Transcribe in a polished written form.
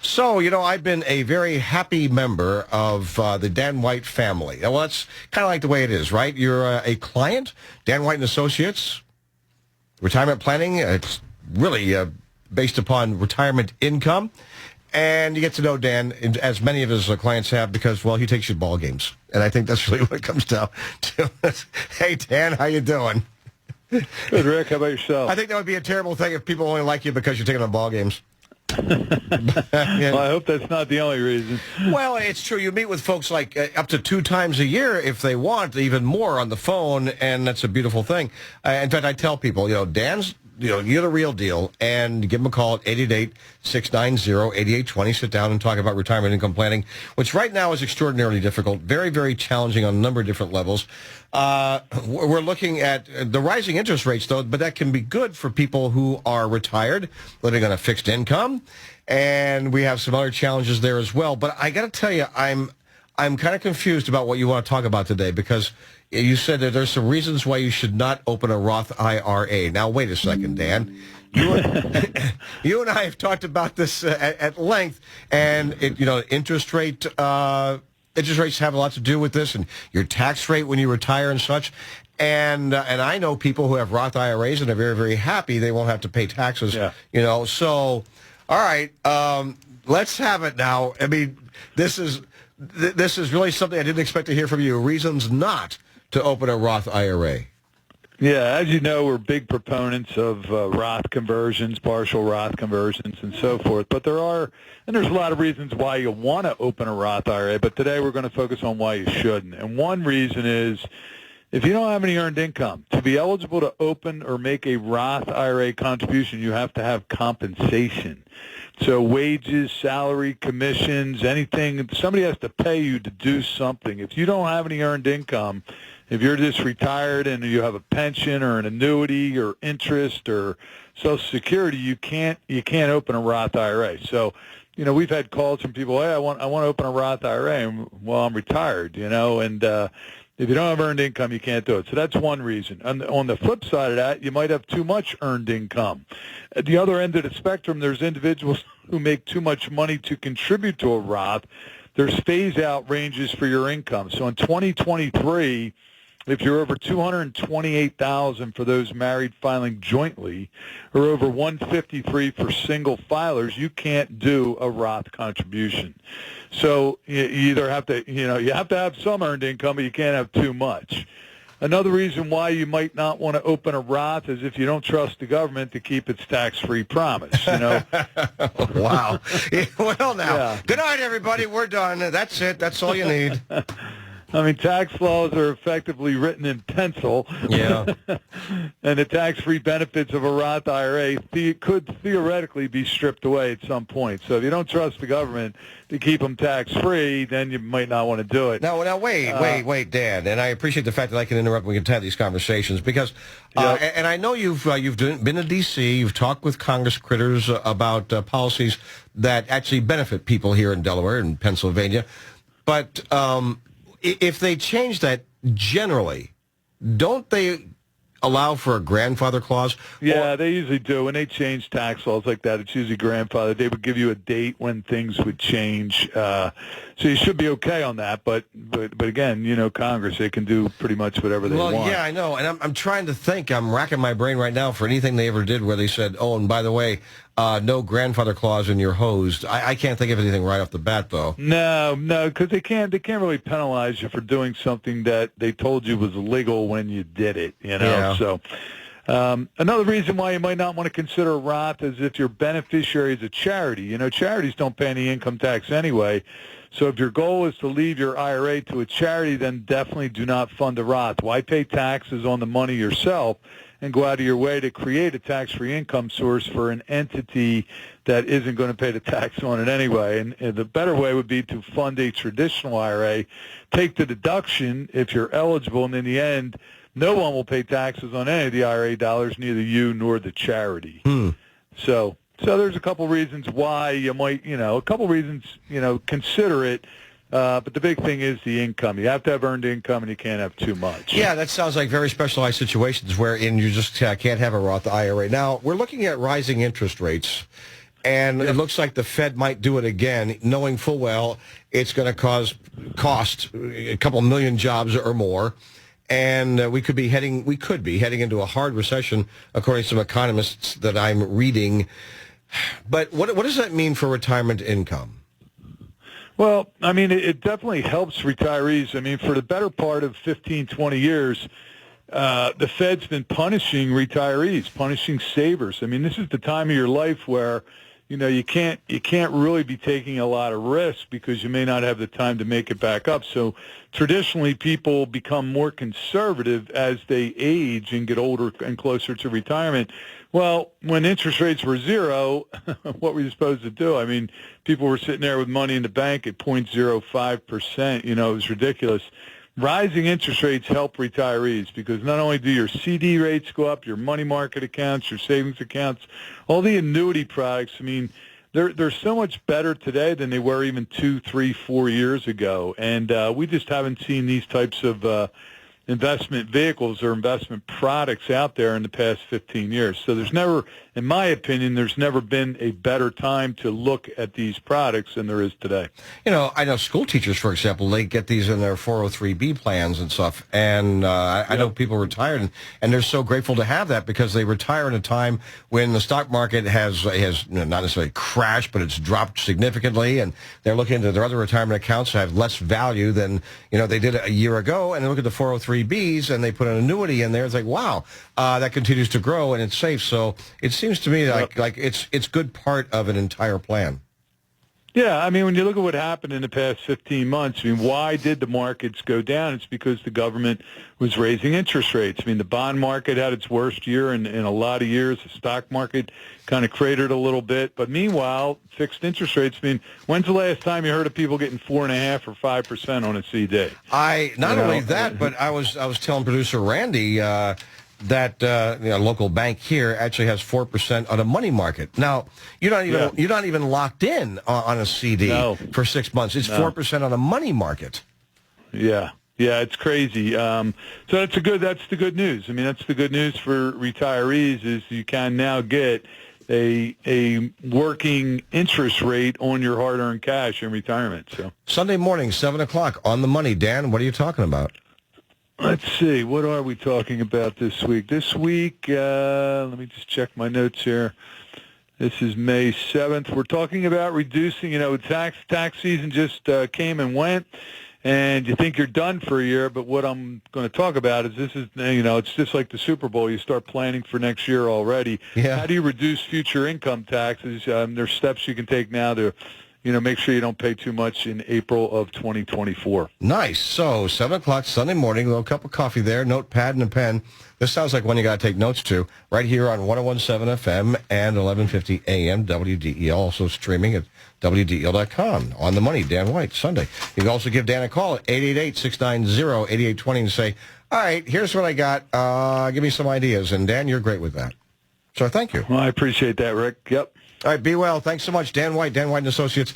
So, I've been a very happy member of the Dan White family. Well, that's kind of like the way it is, right? You're a client, Dan White and Associates, retirement planning. It's really based upon retirement income. And you get to know Dan, as many of his clients have, because, well, he takes you to ball games. And I think that's really what it comes down to. Hey, Dan, how you doing? Good, Rick. How about yourself? I think that would be a terrible thing if people only like you because you're taking them to ball games. Well, I hope that's not the only reason. Well, it's true. You meet with folks like up to 2 times a year if they want, even more on the phone, and that's a beautiful thing. In fact, I tell people, Dan's, you're the real deal, and give him a call at 888-690-8820. Sit down and talk about retirement income planning, which right now is extraordinarily difficult, very, very challenging on a number of different levels. We're looking at the rising interest rates, though, but that can be good for people who are retired, living on a fixed income, and we have some other challenges there as well. But I got to tell you, I'm kind of confused about what you want to talk about today, because you said that there's some reasons why you should not open a Roth IRA. Now, wait a second, Dan. You and I have talked about this at length, and interest rates have a lot to do with this, and your tax rate when you retire and such. And I know people who have Roth IRAs and are very, very happy they won't have to pay taxes. Yeah. So, all right, let's have it now. I mean, this is really something I didn't expect to hear from you. Reasons not to open a Roth IRA. Yeah, as you know, we're big proponents of Roth conversions, partial Roth conversions, and so forth. But there's a lot of reasons why you want to open a Roth IRA. But today we're going to focus on why you shouldn't. And one reason is, if you don't have any earned income, to be eligible to open or make a Roth IRA contribution, you have to have compensation. So wages, salary, commissions, anything, somebody has to pay you to do something. If you don't have any earned income, if you're just retired and you have a pension or an annuity or interest or Social Security, you can't open a Roth IRA. So, we've had calls from people, hey, I want to open a Roth IRA. And, well, I'm retired, and if you don't have earned income, you can't do it. So that's one reason. On the flip side of that, you might have too much earned income. At the other end of the spectrum, there's individuals who make too much money to contribute to a Roth. There's phase-out ranges for your income. So in 2023, if you're over $228,000 for those married filing jointly, or over $153,000 for single filers, you can't do a Roth contribution. So you either have to, you have to have some earned income, but you can't have too much. Another reason why you might not want to open a Roth is if you don't trust the government to keep its tax-free promise, Wow. Well, now, Good night, everybody. We're done. That's it. That's all you need. I mean, tax laws are effectively written in pencil. Yeah. And the tax-free benefits of a Roth IRA could theoretically be stripped away at some point. So if you don't trust the government to keep them tax-free, then you might not want to do it. Now, wait, Dan. And I appreciate the fact that I can interrupt and we can have these conversations because, and I know you've been to D.C., you've talked with Congress critters about policies that actually benefit people here in Delaware and Pennsylvania. But if they change that generally, don't they allow for a grandfather clause? Yeah, they usually do. When they change tax laws like that, it's usually grandfather. They would give you a date when things would change. So you should be okay on that. But again, Congress, they can do pretty much whatever they want. Well, yeah, I know. And I'm trying to think. I'm racking my brain right now for anything they ever did where they said, oh, and by the way, no grandfather clause and you're hosed. I can't think of anything right off the bat, though. No, because they can't really penalize you for doing something that they told you was illegal when you did it, Yeah. So another reason why you might not want to consider a Roth is if your beneficiary is a charity. Charities don't pay any income tax anyway. So if your goal is to leave your IRA to a charity, then definitely do not fund a Roth. Why pay taxes on the money yourself and go out of your way to create a tax-free income source for an entity that isn't going to pay the tax on it anyway? And the better way would be to fund a traditional IRA, take the deduction if you're eligible, and in the end, no one will pay taxes on any of the IRA dollars, neither you nor the charity. So there's a couple reasons why you might, consider it. But the big thing is the income. You have to have earned income, and you can't have too much. Yeah, that sounds like very specialized situations wherein you just can't have a Roth IRA. Now, we're looking at rising interest rates, And it looks like the Fed might do it again, knowing full well it's going to cost a couple million jobs or more. And we could be heading into a hard recession, according to some economists that I'm reading. But what does that mean for retirement income? Well, I mean, it definitely helps retirees. I mean, for the better part of 15, 20 years, the Fed's been punishing retirees, punishing savers. I mean, this is the time of your life where, you can't really be taking a lot of risk because you may not have the time to make it back up. So traditionally, people become more conservative as they age and get older and closer to retirement. Well, when interest rates were zero, what were you supposed to do? I mean, people were sitting there with money in the bank at 0.05%. It was ridiculous. Rising interest rates help retirees because not only do your CD rates go up, your money market accounts, your savings accounts, all the annuity products, I mean, they're so much better today than they were even 2, 3, 4 years ago. And we just haven't seen these types of investment vehicles or investment products out there in the past 15 years. So there's never, in my opinion, there's never been a better time to look at these products than there is today. I know school teachers, for example, they get these in their 403B plans and stuff. And I know people retired, and they're so grateful to have that because they retire in a time when the stock market has not necessarily crashed, but it's dropped significantly. And they're looking at their other retirement accounts that have less value than, they did a year ago. And they look at the 403Bs and they put an annuity in there. It's like, wow, that continues to grow and it's safe. So it seems to me like it's good part of an entire plan. Yeah, I mean, when you look at what happened in the past 15 months, I mean, why did the markets go down? It's because the government was raising interest rates. I mean, the bond market had its worst year in a lot of years. The stock market kind of cratered a little bit. But meanwhile, fixed interest rates, I mean, when's the last time you heard of people getting 4.5% or 5% on a CD? Not only that, but I was telling producer Randy that a local bank here actually has 4% on a money market. Now, you're not even locked in on a CD for 6 months. It's 4% on a money market. Yeah, it's crazy. So that's the good news. I mean, that's the good news for retirees is you can now get a working interest rate on your hard-earned cash in retirement. So Sunday morning, 7 o'clock on the money. Dan, what are you talking about? Let's see. What are we talking about this week? This week, let me just check my notes here. This is May 7th. We're talking about reducing, tax season just came and went, and you think you're done for a year, but what I'm going to talk about is it's just like the Super Bowl. You start planning for next year already. Yeah. How do you reduce future income taxes? There's steps you can take now to make sure you don't pay too much in April of 2024. Nice. So 7 o'clock Sunday morning, a little cup of coffee there, notepad and a pen. This sounds like one you got to take notes to right here on 101.7 FM and 1150 AM WDEL, also streaming at WDEL.com. On the money, Dan White, Sunday. You can also give Dan a call at 888-690-8820 and say, all right, here's what I got. Give me some ideas. And Dan, you're great with that. So thank you. Well, I appreciate that, Rick. Yep. All right, be well. Thanks so much, Dan White, Dan White & Associates.